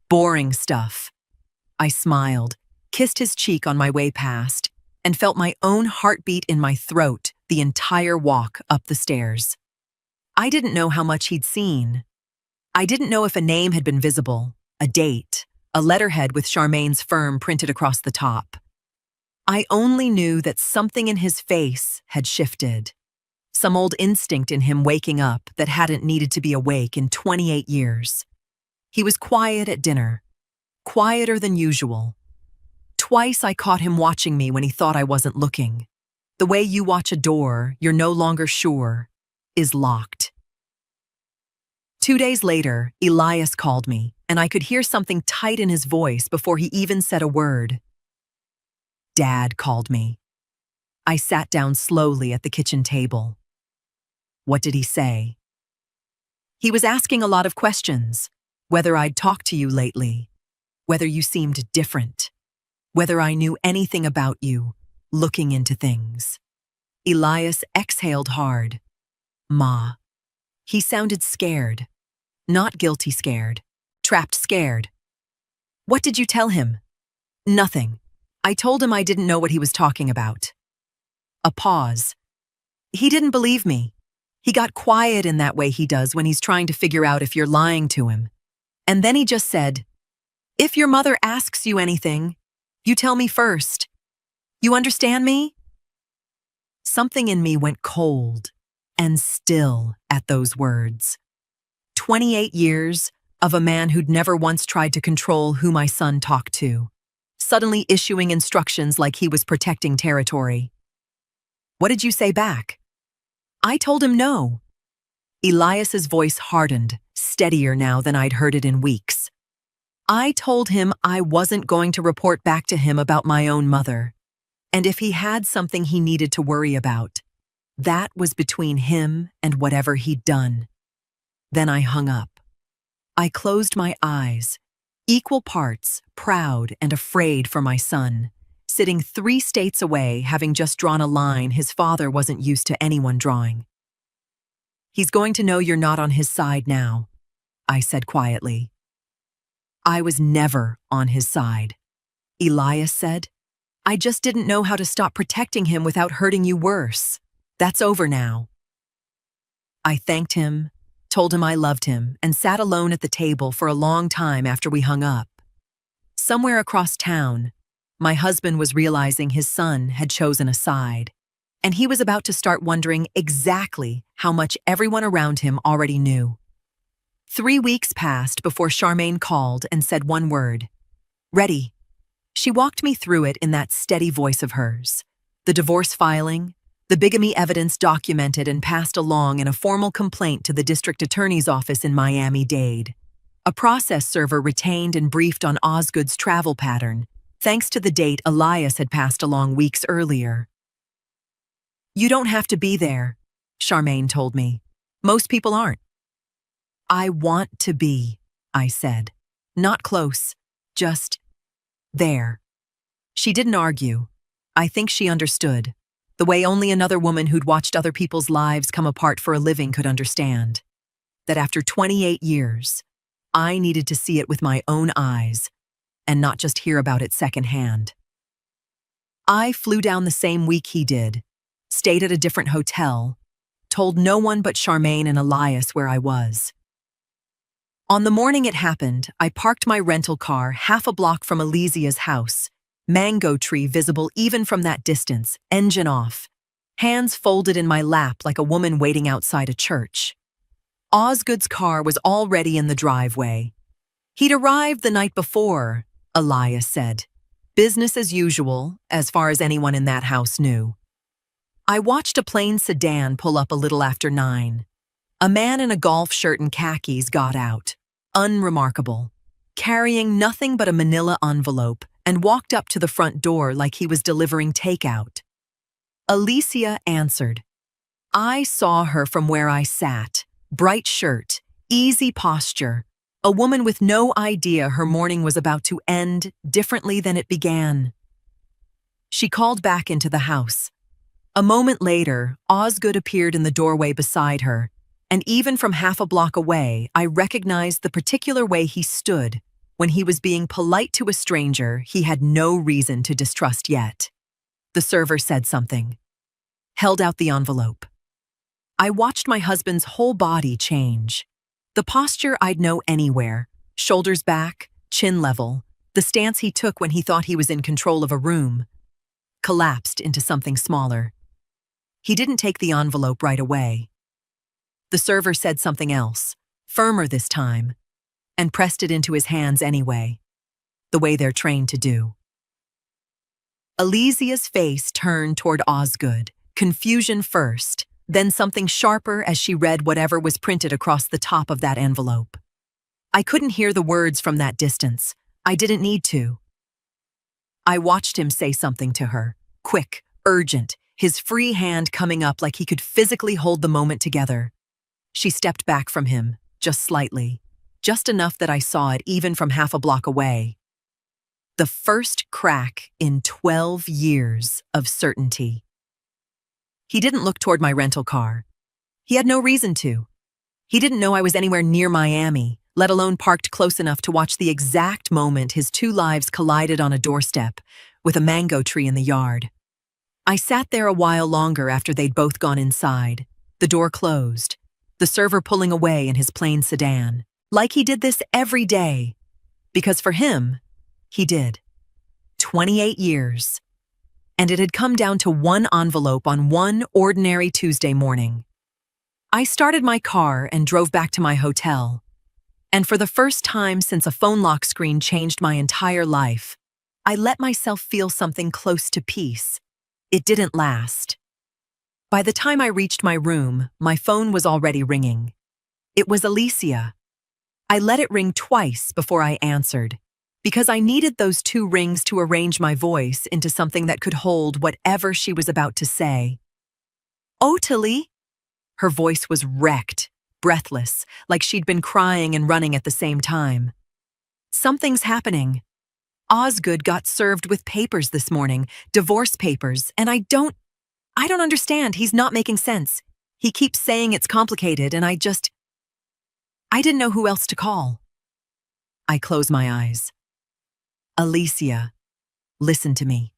Boring stuff. I smiled, kissed his cheek on my way past, and felt my own heartbeat in my throat the entire walk up the stairs. I didn't know how much he'd seen. I didn't know if a name had been visible, a date, a letterhead with Charmaine's firm printed across the top. I only knew that something in his face had shifted. Some old instinct in him waking up that hadn't needed to be awake in 28 years. He was quiet at dinner, quieter than usual. Twice I caught him watching me when he thought I wasn't looking. The way you watch a door you're no longer sure is locked. 2 days later, Elias called me, and I could hear something tight in his voice before he even said a word. Dad called me. I sat down slowly at the kitchen table. What did he say? He was asking a lot of questions. Whether I'd talked to you lately, whether you seemed different, whether I knew anything about you, looking into things. Elias exhaled hard. Ma. He sounded scared. Not guilty scared. Trapped scared. What did you tell him? Nothing. I told him I didn't know what he was talking about. A pause. He didn't believe me. He got quiet in that way he does when he's trying to figure out if you're lying to him. And then he just said, if your mother asks you anything, you tell me first. You understand me? Something in me went cold and still at those words. 28 years of a man who'd never once tried to control who my son talked to, suddenly issuing instructions like he was protecting territory. What did you say back? I told him no. Elias's voice hardened, steadier now than I'd heard it in weeks. I told him I wasn't going to report back to him about my own mother, and if he had something he needed to worry about, that was between him and whatever he'd done. Then I hung up. I closed my eyes, equal parts proud and afraid for my son, sitting 3 states away, having just drawn a line his father wasn't used to anyone drawing. He's going to know you're not on his side now, I said quietly. I was never on his side, Elias said. I just didn't know how to stop protecting him without hurting you worse. That's over now. I thanked him, told him I loved him, and sat alone at the table for a long time after we hung up. Somewhere across town, my husband was realizing his son had chosen a side, and he was about to start wondering exactly how much everyone around him already knew. 3 weeks passed before Charmaine called and said one word. Ready. She walked me through it in that steady voice of hers. The divorce filing, The bigamy evidence documented and passed along in a formal complaint to the district attorney's office in Miami-Dade. A process server retained and briefed on Osgood's travel pattern, thanks to the date Elias had passed along weeks earlier. "You don't have to be there," Charmaine told me. "Most people aren't." "I want to be," I said. "Not close, just there." She didn't argue. I think she understood, the way only another woman who'd watched other people's lives come apart for a living could understand. That after 28 years, I needed to see it with my own eyes and not just hear about it secondhand. I flew down the same week he did, stayed at a different hotel, told no one but Charmaine and Elias where I was. On the morning it happened, I parked my rental car half a block from Elysia's house, mango tree visible even from that distance, engine off, hands folded in my lap like a woman waiting outside a church. Osgood's car was already in the driveway. He'd arrived the night before, Elias said. Business as usual, as far as anyone in that house knew. I watched a plain sedan pull up a little after 9. A man in a golf shirt and khakis got out, unremarkable, carrying nothing but a manila envelope, and walked up to the front door like he was delivering takeout. Alicia answered. I saw her from where I sat. Bright shirt, easy posture, a woman with no idea her morning was about to end differently than it began. She called back into the house. A moment later, Osgood appeared in the doorway beside her, and even from half a block away, I recognized the particular way he stood when he was being polite to a stranger he had no reason to distrust yet. The server said something, held out the envelope. I watched my husband's whole body change. The posture I'd know anywhere, shoulders back, chin level, the stance he took when he thought he was in control of a room, collapsed into something smaller. He didn't take the envelope right away. The server said something else, firmer this time, and pressed it into his hands anyway, the way they're trained to do. Alicia's face turned toward Osgood, confusion first, then something sharper as she read whatever was printed across the top of that envelope. I couldn't hear the words from that distance. I didn't need to. I watched him say something to her, quick, urgent, his free hand coming up like he could physically hold the moment together. She stepped back from him, just slightly, just enough that I saw it even from half a block away. The first crack in 12 years of certainty. He didn't look toward my rental car. He had no reason to. He didn't know I was anywhere near Miami, let alone parked close enough to watch the exact moment his two lives collided on a doorstep with a mango tree in the yard. I sat there a while longer after they'd both gone inside, the door closed, the server pulling away in his plain sedan, like he did this every day. Because for him, he did. 28 years. And it had come down to one envelope on one ordinary Tuesday morning. I started my car and drove back to my hotel. And for the first time since a phone lock screen changed my entire life, I let myself feel something close to peace. It didn't last. By the time I reached my room, my phone was already ringing. It was Alicia. I let it ring twice before I answered, because I needed those 2 rings to arrange my voice into something that could hold whatever she was about to say. "Oh, Tilly." Her voice was wrecked, breathless, like she'd been crying and running at the same time. "Something's happening. Osgood got served with papers this morning, divorce papers, and I don't understand. He's not making sense. He keeps saying it's complicated, and I didn't know who else to call." I closed my eyes. "Alicia, listen to me.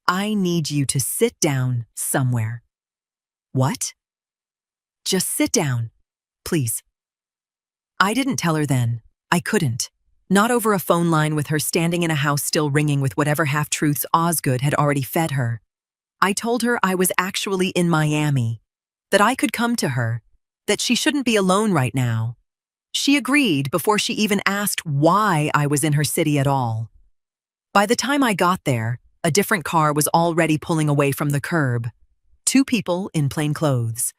I need you to sit down somewhere." "What?" "Just sit down, please." I didn't tell her then. I couldn't. Not over a phone line with her standing in a house still ringing with whatever half-truths Osgood had already fed her. I told her I was actually in Miami, that I could come to her, that she shouldn't be alone right now. She agreed before she even asked why I was in her city at all. By the time I got there, a different car was already pulling away from the curb. Two people in plain clothes.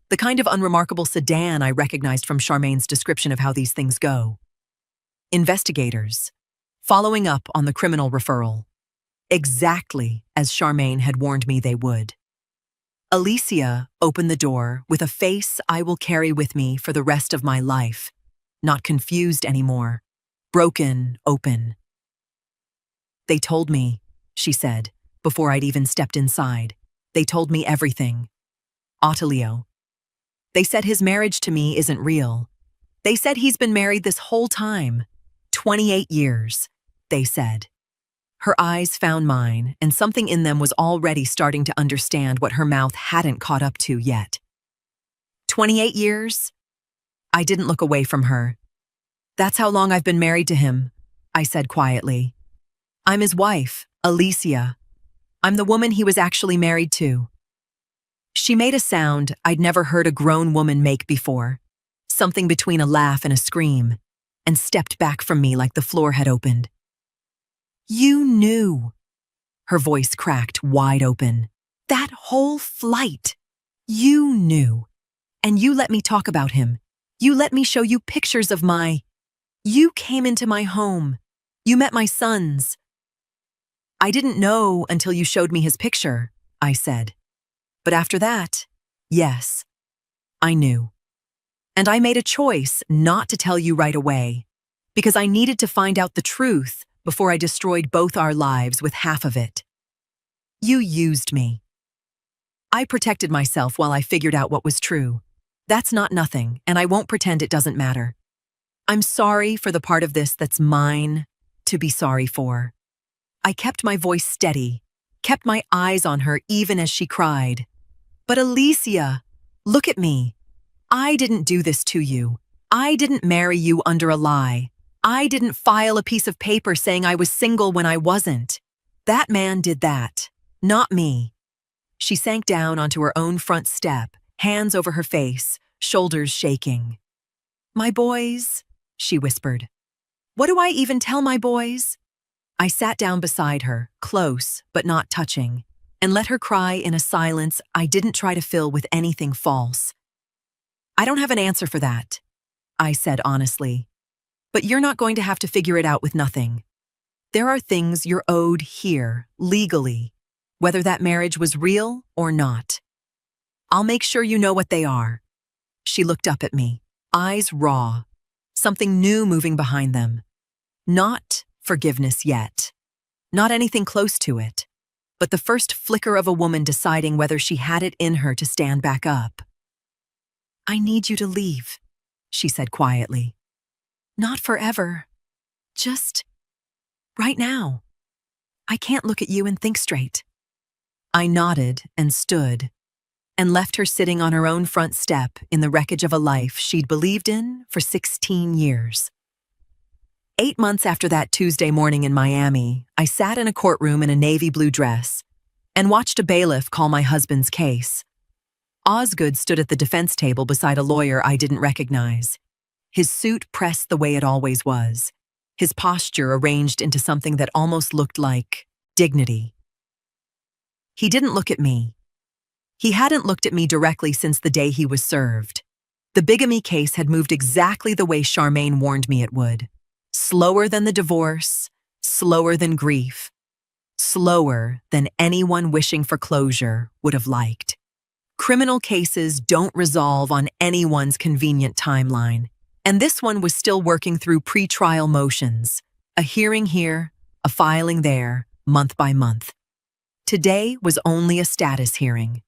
The kind of unremarkable sedan I recognized from Charmaine's description of how these things go. Investigators. Following up on the criminal referral. Exactly as Charmaine had warned me they would. Alicia opened the door with a face I will carry with me for the rest of my life. Not confused anymore. Broken open. They told me, she said, before I'd even stepped inside. They told me everything. Ottilio. They said his marriage to me isn't real. They said he's been married this whole time. 28 years, they said. Her eyes found mine, and something in them was already starting to understand what her mouth hadn't caught up to yet. 28 years? I didn't look away from her. That's how long I've been married to him, I said quietly. I'm his wife, Alicia. I'm the woman he was actually married to. She made a sound I'd never heard a grown woman make before, something between a laugh and a scream, and stepped back from me like the floor had opened. You knew. Her voice cracked wide open. That whole flight. You knew. And you let me talk about him. You let me show you pictures of You came into my home. You met my sons. I didn't know until you showed me his picture, I said. But after that, yes, I knew. And I made a choice not to tell you right away, because I needed to find out the truth before I destroyed both our lives with half of it. You used me. I protected myself while I figured out what was true. That's not nothing, and I won't pretend it doesn't matter. I'm sorry for the part of this that's mine to be sorry for. I kept my voice steady, kept my eyes on her even as she cried. But Alicia, look at me. I didn't do this to you. I didn't marry you under a lie. I didn't file a piece of paper saying I was single when I wasn't. That man did that, not me. She sank down onto her own front step, hands over her face, shoulders shaking. My boys, she whispered. What do I even tell my boys? I sat down beside her, close but not touching, and let her cry in a silence I didn't try to fill with anything false. I don't have an answer for that, I said honestly. But you're not going to have to figure it out with nothing. There are things you're owed here, legally, whether that marriage was real or not. I'll make sure you know what they are. She looked up at me, eyes raw, something new moving behind them. Not forgiveness yet. Not anything close to it. But the first flicker of a woman deciding whether she had it in her to stand back up. I need you to leave, she said quietly. Not forever. Just right now. I can't look at you and think straight. I nodded and stood, and left her sitting on her own front step in the wreckage of a life she'd believed in for 16 years. 8 months after that Tuesday morning in Miami, I sat in a courtroom in a navy blue dress and watched a bailiff call my husband's case. Osgood stood at the defense table beside a lawyer I didn't recognize. His suit pressed the way it always was, his posture arranged into something that almost looked like dignity. He didn't look at me. He hadn't looked at me directly since the day he was served. The bigamy case had moved exactly the way Charmaine warned me it would. Slower than the divorce, slower than grief, slower than anyone wishing for closure would have liked. Criminal cases don't resolve on anyone's convenient timeline, and this one was still working through pre-trial motions, a hearing here, a filing there, month by month. Today was only a status hearing.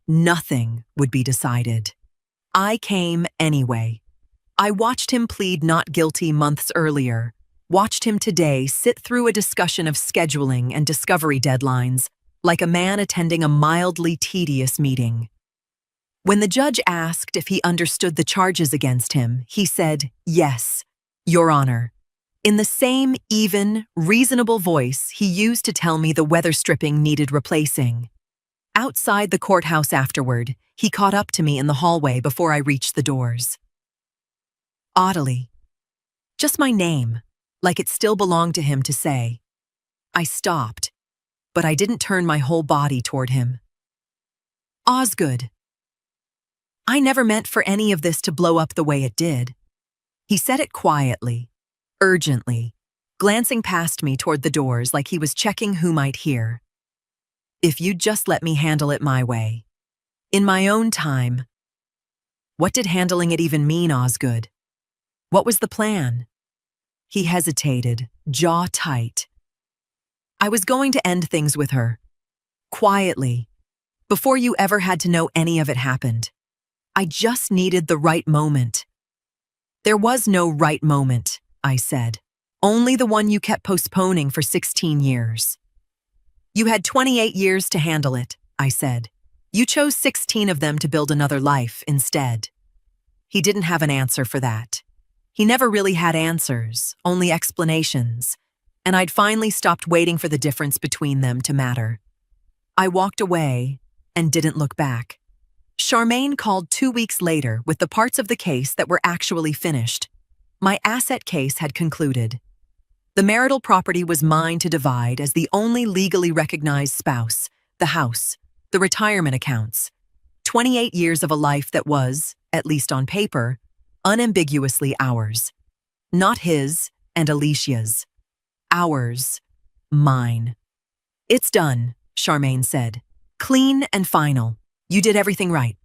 Nothing would be decided. I came anyway. I watched him plead not guilty months earlier, watched him today sit through a discussion of scheduling and discovery deadlines, like a man attending a mildly tedious meeting. When the judge asked if he understood the charges against him, he said, "Yes, Your Honor," in the same even, reasonable voice he used to tell me the weather stripping needed replacing. Outside the courthouse afterward, he caught up to me in the hallway before I reached the doors. Oddly. Just my name, like it still belonged to him to say. I stopped, but I didn't turn my whole body toward him. Osgood. I never meant for any of this to blow up the way it did. He said it quietly, urgently, glancing past me toward the doors like he was checking who might hear. If you'd just let me handle it my way. In my own time. What did handling it even mean, Osgood? What was the plan? He hesitated, jaw tight. I was going to end things with her. Quietly. Before you ever had to know any of it happened. I just needed the right moment. There was no right moment, I said. Only the one you kept postponing for 16 years. You had 28 years to handle it, I said. You chose 16 of them to build another life instead. He didn't have an answer for that. He never really had answers, only explanations, and I'd finally stopped waiting for the difference between them to matter. I walked away and didn't look back. Charmaine called 2 weeks later with the parts of the case that were actually finished. My asset case had concluded. The marital property was mine to divide as the only legally recognized spouse, the house, the retirement accounts. 28 years of a life that was, at least on paper, unambiguously ours. Not his and Alicia's. Ours. Mine. It's done, Charmaine said. Clean and final. You did everything right.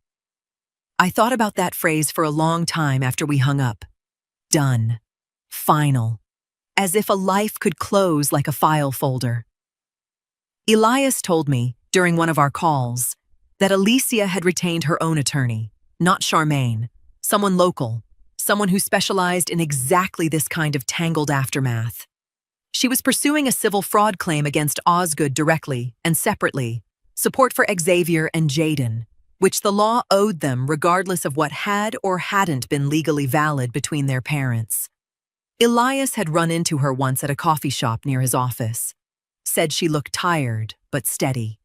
I thought about that phrase for a long time after we hung up. Done. Final. As if a life could close like a file folder. Elias told me, during one of our calls, that Alicia had retained her own attorney, not Charmaine, someone local, someone who specialized in exactly this kind of tangled aftermath. She was pursuing a civil fraud claim against Osgood directly and separately, support for Xavier and Jaden, which the law owed them regardless of what had or hadn't been legally valid between their parents. Elias had run into her once at a coffee shop near his office. Said she looked tired, but steady.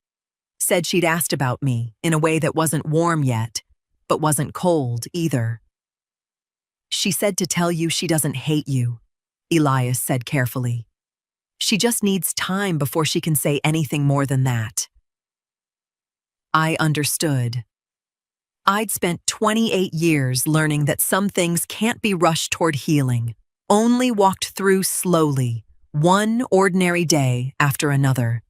Said she'd asked about me in a way that wasn't warm yet, but wasn't cold either. She said to tell you she doesn't hate you, Elias said carefully. She just needs time before she can say anything more than that. I understood. I'd spent 28 years learning that some things can't be rushed toward healing, only walked through slowly, one ordinary day after another.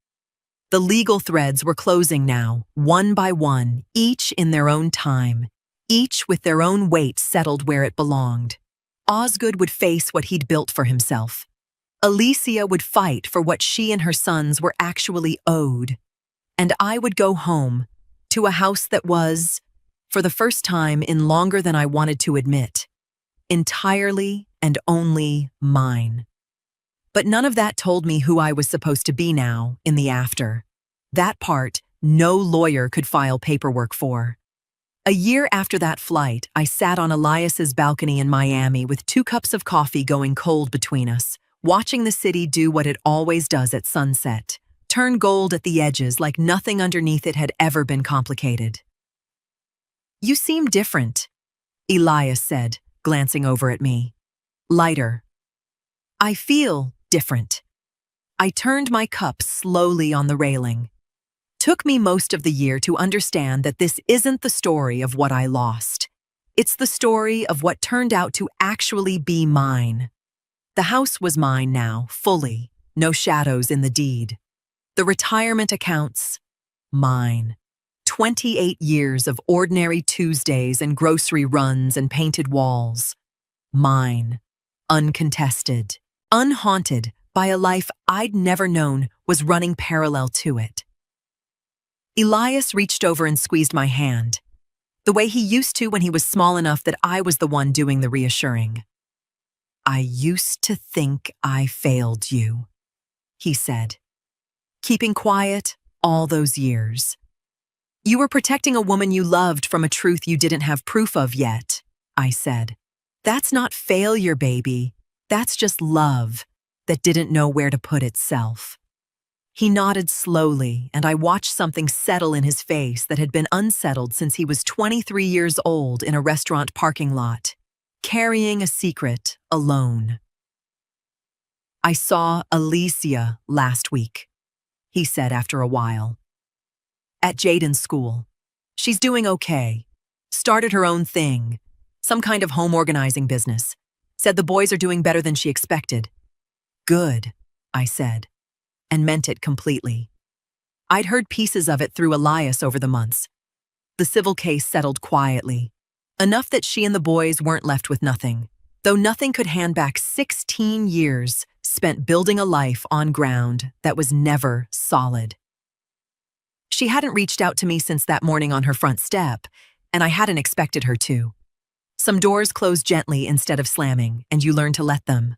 The legal threads were closing now, one by one, each in their own time, each with their own weight settled where it belonged. Osgood would face what he'd built for himself. Alicia would fight for what she and her sons were actually owed. And I would go home, to a house that was, for the first time in longer than I wanted to admit, entirely and only mine. But none of that told me who I was supposed to be now, in the after. That part, no lawyer could file paperwork for. A year after that flight, I sat on Elias's balcony in Miami with 2 cups of coffee going cold between us, watching the city do what it always does at sunset. Turn gold at the edges like nothing underneath it had ever been complicated. You seem different, Elias said, glancing over at me. Lighter. I feel different. I turned my cup slowly on the railing. Took me most of the year to understand that this isn't the story of what I lost. It's the story of what turned out to actually be mine. The house was mine now, fully, no shadows in the deed. The retirement accounts, mine. 28 years of ordinary Tuesdays and grocery runs and painted walls, mine. Uncontested, unhaunted by a life I'd never known was running parallel to it. Elias reached over and squeezed my hand, the way he used to when he was small enough that I was the one doing the reassuring. I used to think I failed you, he said. Keeping quiet all those years. You were protecting a woman you loved from a truth you didn't have proof of yet, I said. That's not failure, baby. That's just love that didn't know where to put itself. He nodded slowly, and I watched something settle in his face that had been unsettled since he was 23 years old in a restaurant parking lot, carrying a secret alone. I saw Alicia last week, he said after a while. At Jaden's school. She's doing okay. Started her own thing, some kind of home organizing business. Said the boys are doing better than she expected. Good, I said, and meant it completely. I'd heard pieces of it through Elias over the months. The civil case settled quietly, enough that she and the boys weren't left with nothing, though nothing could hand back 16 years spent building a life on ground that was never solid. She hadn't reached out to me since that morning on her front step, and I hadn't expected her to. Some doors close gently instead of slamming, and you learn to let them.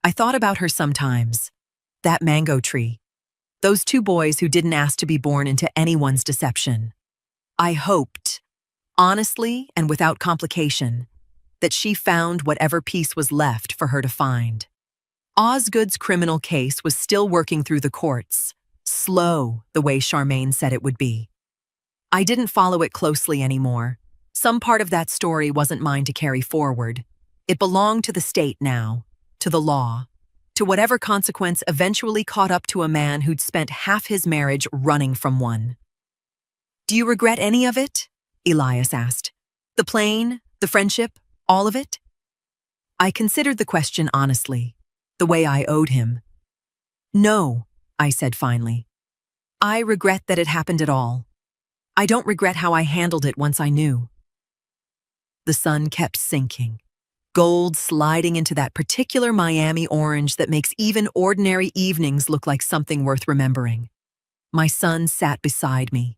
I thought about her sometimes. That mango tree. Those two boys who didn't ask to be born into anyone's deception. I hoped, honestly and without complication, that she found whatever piece was left for her to find. Osgood's criminal case was still working through the courts, slow the way Charmaine said it would be. I didn't follow it closely anymore. Some part of that story wasn't mine to carry forward. It belonged to the state now, to the law, to whatever consequence eventually caught up to a man who'd spent half his marriage running from one. Do you regret any of it? Elias asked. The plane, the friendship, all of it? I considered the question honestly, the way I owed him. No, I said finally. I regret that it happened at all. I don't regret how I handled it once I knew. The sun kept sinking, gold sliding into that particular Miami orange that makes even ordinary evenings look like something worth remembering. My son sat beside me,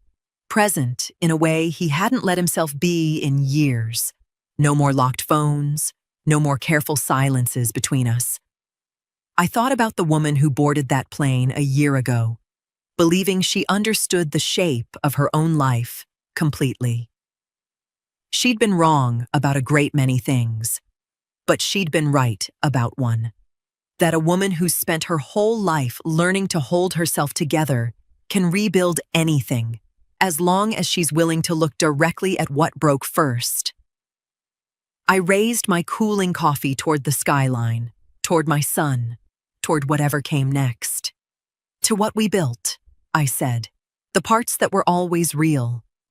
present in a way he hadn't let himself be in years. No more locked phones, no more careful silences between us. I thought about the woman who boarded that plane a year ago, believing she understood the shape of her own life completely. She'd been wrong about a great many things, but she'd been right about one. That a woman who's spent her whole life learning to hold herself together can rebuild anything, as long as she's willing to look directly at what broke first. I raised my cooling coffee toward the skyline, toward my son, toward whatever came next. To what we built, I said, the parts that were always real,